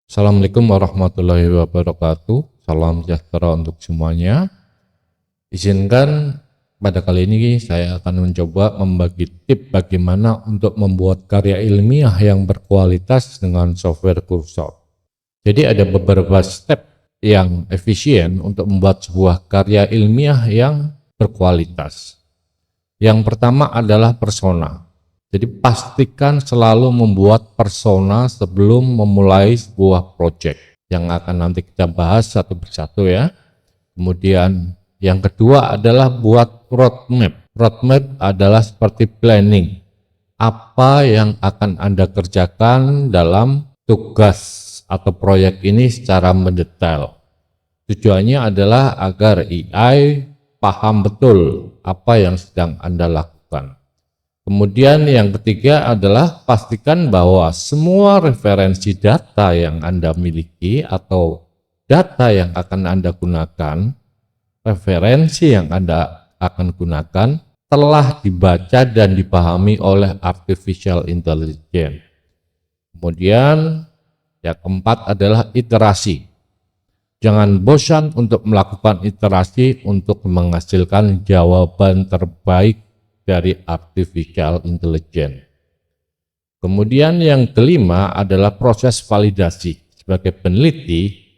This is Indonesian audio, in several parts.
Assalamualaikum warahmatullahi wabarakatuh. Salam sejahtera untuk semuanya. Izinkan pada kali ini saya akan mencoba membagi tips bagaimana untuk membuat karya ilmiah yang berkualitas dengan software Cursor. Jadi ada beberapa step yang efisien untuk membuat sebuah karya ilmiah yang berkualitas. Yang pertama adalah persona. Jadi pastikan selalu membuat persona sebelum memulai sebuah project yang akan nanti kita bahas satu persatu ya. Kemudian yang kedua adalah buat roadmap. Roadmap adalah seperti planning. Apa yang akan Anda kerjakan dalam tugas atau proyek ini secara mendetail. Tujuannya adalah agar AI paham betul apa yang sedang Anda lakukan. Kemudian yang ketiga adalah pastikan bahwa semua referensi data yang Anda miliki atau data yang akan Anda gunakan, referensi yang Anda akan gunakan telah dibaca dan dipahami oleh artificial intelligence. Kemudian yang keempat adalah iterasi. Jangan bosan untuk melakukan iterasi untuk menghasilkan jawaban terbaik dari artificial intelligence. Kemudian yang kelima adalah proses validasi. Sebagai peneliti,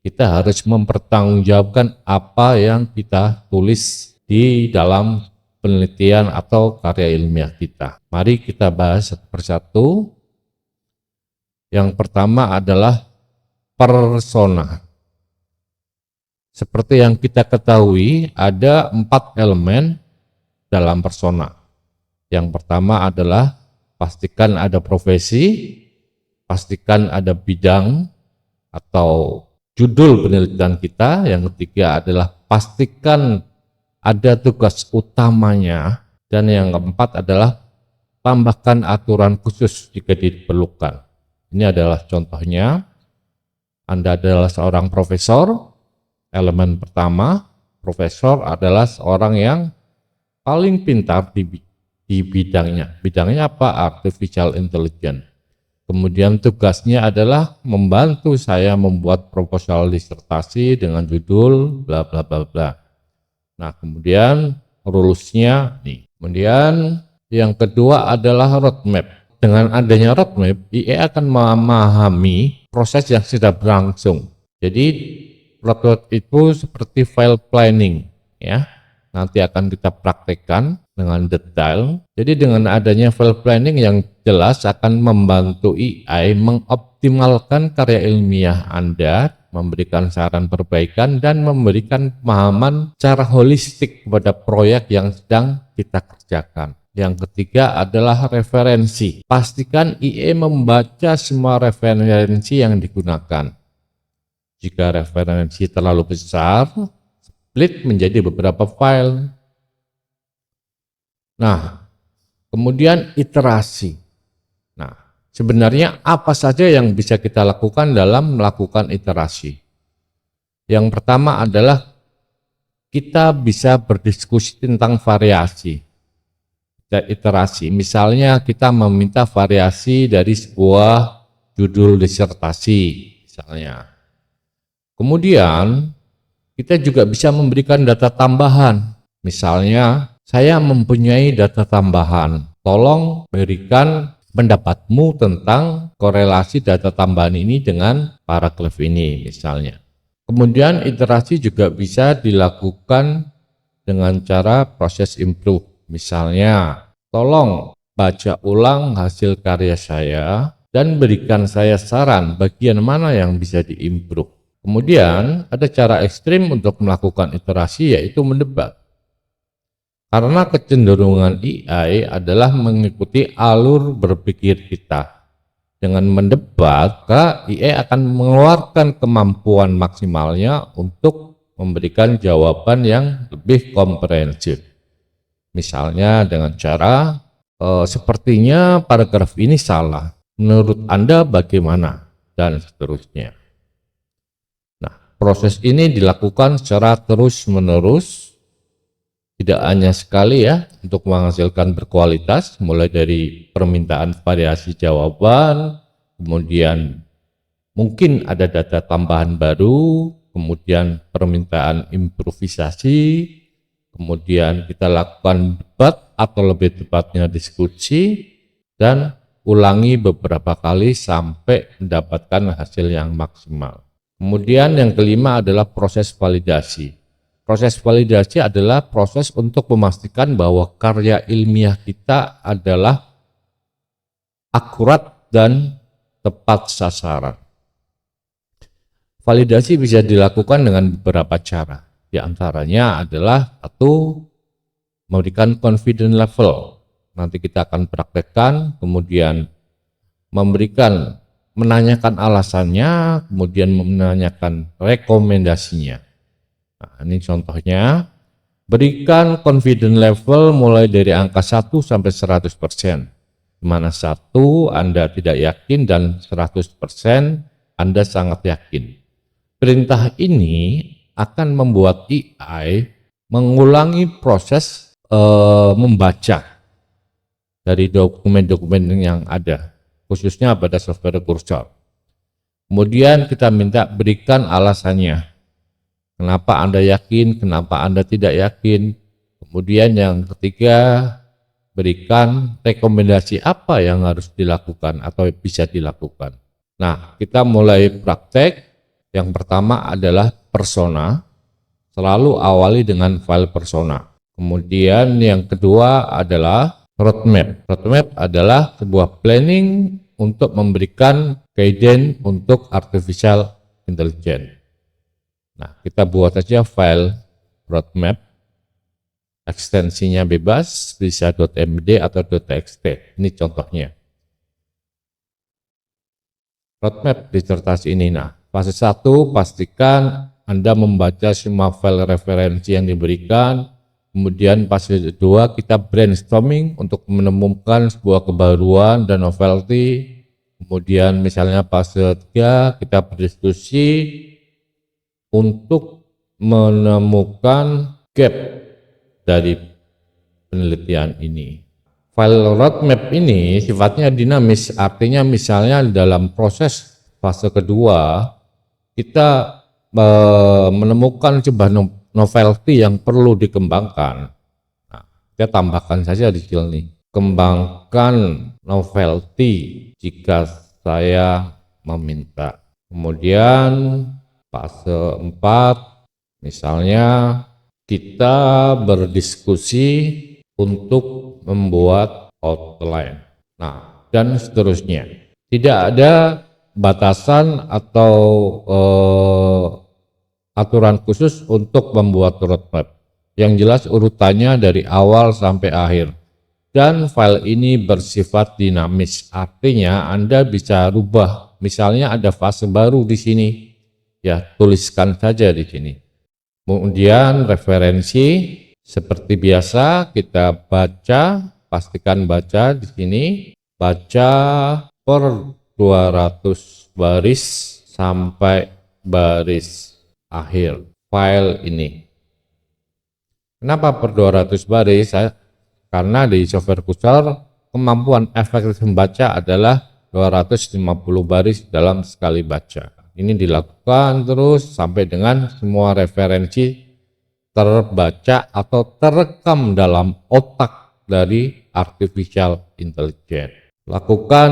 kita harus mempertanggungjawabkan apa yang kita tulis di dalam penelitian atau karya ilmiah kita. Mari kita bahas satu persatu. Yang pertama adalah persona. Seperti yang kita ketahui, ada 4 elemen dalam persona. Yang pertama adalah pastikan ada profesi, pastikan ada bidang atau judul penelitian kita. Yang ketiga adalah pastikan ada tugas utamanya, dan yang keempat adalah tambahkan aturan khusus jika diperlukan. Ini adalah contohnya. Anda adalah seorang profesor. Elemen pertama, profesor adalah seorang yang paling pintar di bidangnya. Bidangnya apa? Artificial intelligence. Kemudian tugasnya adalah membantu saya membuat proposal disertasi dengan judul bla bla bla bla. Nah, kemudian rulesnya nih. Kemudian yang kedua adalah roadmap. Dengan adanya roadmap, IA akan memahami proses yang sudah berlangsung. Jadi roadmap itu seperti file planning ya. Nanti akan kita praktekkan dengan detail. Jadi dengan adanya file planning yang jelas akan membantu AI mengoptimalkan karya ilmiah Anda, memberikan saran perbaikan dan memberikan pemahaman secara holistik kepada proyek yang sedang kita kerjakan. Yang ketiga adalah referensi. Pastikan AI membaca semua referensi yang digunakan. Jika referensi terlalu besar, split menjadi beberapa file. Nah, kemudian iterasi. Nah, sebenarnya apa saja yang bisa kita lakukan dalam melakukan iterasi? Yang pertama adalah kita bisa berdiskusi tentang variasi. Iterasi, misalnya kita meminta variasi dari sebuah judul disertasi, misalnya. Kemudian kita juga bisa memberikan data tambahan. Misalnya, saya mempunyai data tambahan. Tolong berikan pendapatmu tentang korelasi data tambahan ini dengan paragraf ini, misalnya. Kemudian iterasi juga bisa dilakukan dengan cara proses improve. Misalnya, tolong baca ulang hasil karya saya dan berikan saya saran bagian mana yang bisa diimprove. Kemudian ada cara ekstrim untuk melakukan iterasi, yaitu mendebat. Karena kecenderungan AI adalah mengikuti alur berpikir kita. Dengan mendebat, maka AI akan mengeluarkan kemampuan maksimalnya untuk memberikan jawaban yang lebih komprehensif. Misalnya dengan cara, sepertinya paragraf ini salah. Menurut Anda bagaimana? Dan seterusnya. Proses ini dilakukan secara terus-menerus, tidak hanya sekali ya, untuk menghasilkan berkualitas, mulai dari permintaan variasi jawaban, kemudian mungkin ada data tambahan baru, kemudian permintaan improvisasi, kemudian kita lakukan debat atau lebih tepatnya diskusi, dan ulangi beberapa kali sampai mendapatkan hasil yang maksimal. Kemudian yang kelima adalah proses validasi. Proses validasi adalah proses untuk memastikan bahwa karya ilmiah kita adalah akurat dan tepat sasaran. Validasi bisa dilakukan dengan beberapa cara. Di antaranya adalah satu, memberikan confidence level. Nanti kita akan praktekkan, kemudian menanyakan alasannya, kemudian menanyakan rekomendasinya. Nah, ini contohnya, berikan confidence level mulai dari angka 1 sampai 100%. Di mana 1 Anda tidak yakin dan 100% Anda sangat yakin. Perintah ini akan membuat AI mengulangi proses membaca dari dokumen-dokumen yang ada, khususnya pada software kursor. Kemudian kita minta berikan alasannya. Kenapa Anda yakin, kenapa Anda tidak yakin. Kemudian yang ketiga, berikan rekomendasi apa yang harus dilakukan atau bisa dilakukan. Nah, kita mulai praktek. Yang pertama adalah persona. Selalu awali dengan file persona. Kemudian yang kedua adalah roadmap. Roadmap adalah sebuah planning untuk memberikan guidance untuk artificial intelligence. Nah, kita buat saja file roadmap. Ekstensinya bebas, bisa .md atau .txt. Ini contohnya. Roadmap disertasi ini. Nah, fase 1 pastikan Anda membaca semua file referensi yang diberikan. Kemudian fase 2 kita brainstorming untuk menemukan sebuah kebaruan dan novelty. Kemudian misalnya fase 3 kita berdiskusi untuk menemukan gap dari penelitian ini. File roadmap ini sifatnya dinamis, artinya misalnya dalam proses fase kedua kita menemukan sebuah novelty yang perlu dikembangkan. Nah, kita tambahkan saja di sini, kembangkan novelty jika saya meminta. Kemudian fase 4 misalnya kita berdiskusi untuk membuat outline. Nah, dan seterusnya. Tidak ada batasan atau aturan khusus untuk membuat roadmap. Yang jelas urutannya dari awal sampai akhir. Dan file ini bersifat dinamis, artinya Anda bisa rubah. Misalnya ada fase baru di sini, ya tuliskan saja di sini. Kemudian referensi seperti biasa kita baca, pastikan baca di sini, baca per 200 baris sampai baris akhir file ini. Kenapa per 200 baris? Karena di software kursor kemampuan efektif membaca adalah 250 baris dalam sekali baca. Ini dilakukan terus sampai dengan semua referensi terbaca atau terekam dalam otak dari artificial intelligence. Lakukan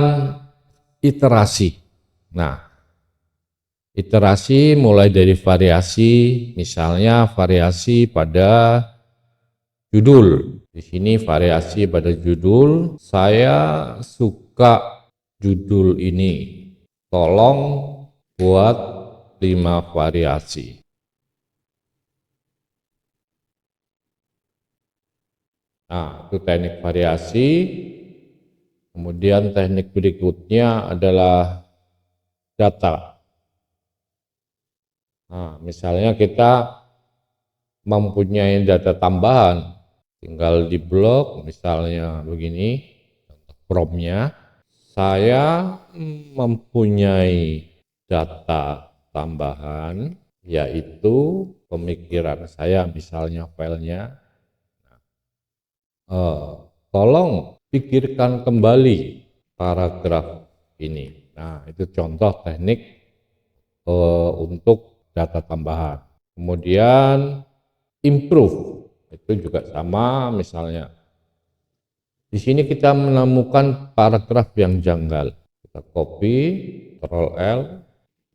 iterasi. Nah, iterasi mulai dari variasi, misalnya variasi pada judul. Di sini variasi pada judul. Saya suka judul ini. Tolong buat 5 variasi. Nah, itu teknik variasi. Kemudian teknik berikutnya adalah data. Nah, misalnya kita mempunyai data tambahan, tinggal di blok, misalnya begini, prompt-nya, saya mempunyai data tambahan, yaitu pemikiran saya, misalnya filenya, tolong pikirkan kembali paragraf ini. Nah, itu contoh teknik untuk data tambahan. Kemudian improve itu juga sama, misalnya di sini kita menemukan paragraf yang janggal. Kita copy, Ctrl L.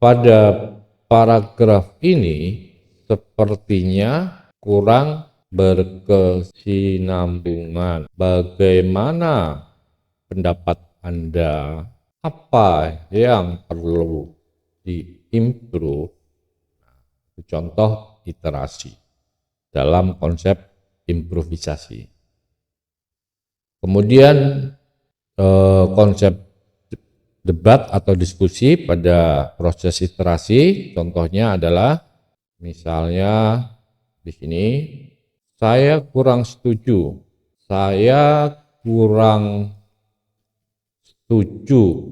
Pada paragraf ini sepertinya kurang berkesinambungan. Bagaimana pendapat Anda? Apa yang perlu diimprove? Contoh iterasi dalam konsep improvisasi. Kemudian konsep debat atau diskusi pada proses iterasi, contohnya adalah misalnya di sini saya kurang setuju, saya kurang setuju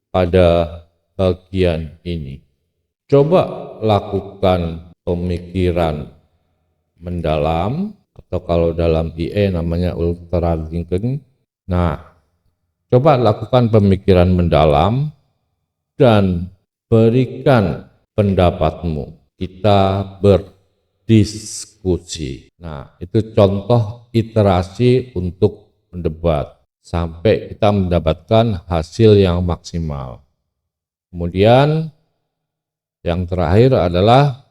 pada bagian ini. Coba lakukan pemikiran mendalam, atau kalau dalam IE namanya ultra thinking. Nah, coba lakukan pemikiran mendalam dan berikan pendapatmu. Kita berdiskusi. Nah, itu contoh iterasi untuk mendebat sampai kita mendapatkan hasil yang maksimal. Kemudian yang terakhir adalah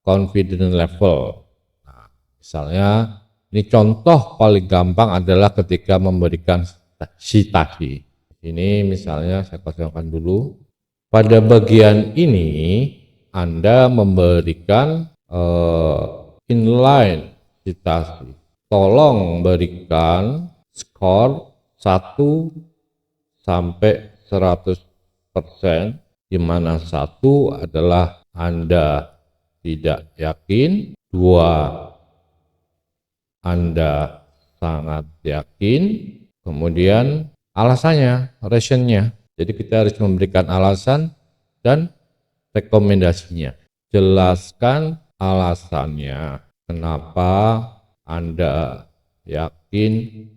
confidence level. Nah, misalnya ini contoh paling gampang adalah ketika memberikan citasi. Ini misalnya saya kosongkan dulu. Pada bagian ini Anda memberikan inline citasi. Tolong berikan skor 1 sampai 100%, di mana 1 adalah Anda tidak yakin, 2 Anda sangat yakin, kemudian alasannya, reasonnya. Jadi kita harus memberikan alasan dan rekomendasinya. Jelaskan alasannya, kenapa Anda yakin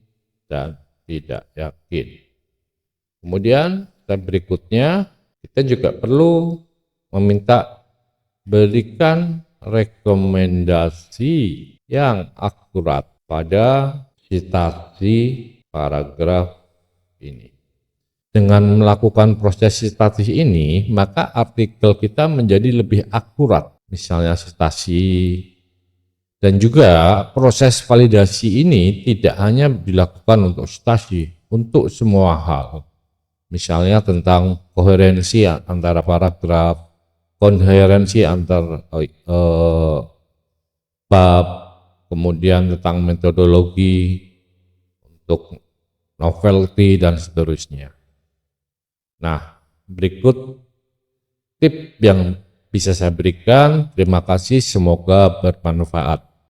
dan tidak yakin. Kemudian step berikutnya kita juga perlu meminta berikan rekomendasi yang akurat pada citasi paragraf ini. Dengan melakukan proses citasi ini, maka artikel kita menjadi lebih akurat. Misalnya citasi, dan juga proses validasi ini tidak hanya dilakukan untuk citasi, untuk semua hal. Misalnya tentang koherensi antara paragraf, koherensi antar bab, kemudian tentang metodologi untuk novelty dan seterusnya. Nah, berikut tip yang bisa saya berikan. Terima kasih, semoga bermanfaat.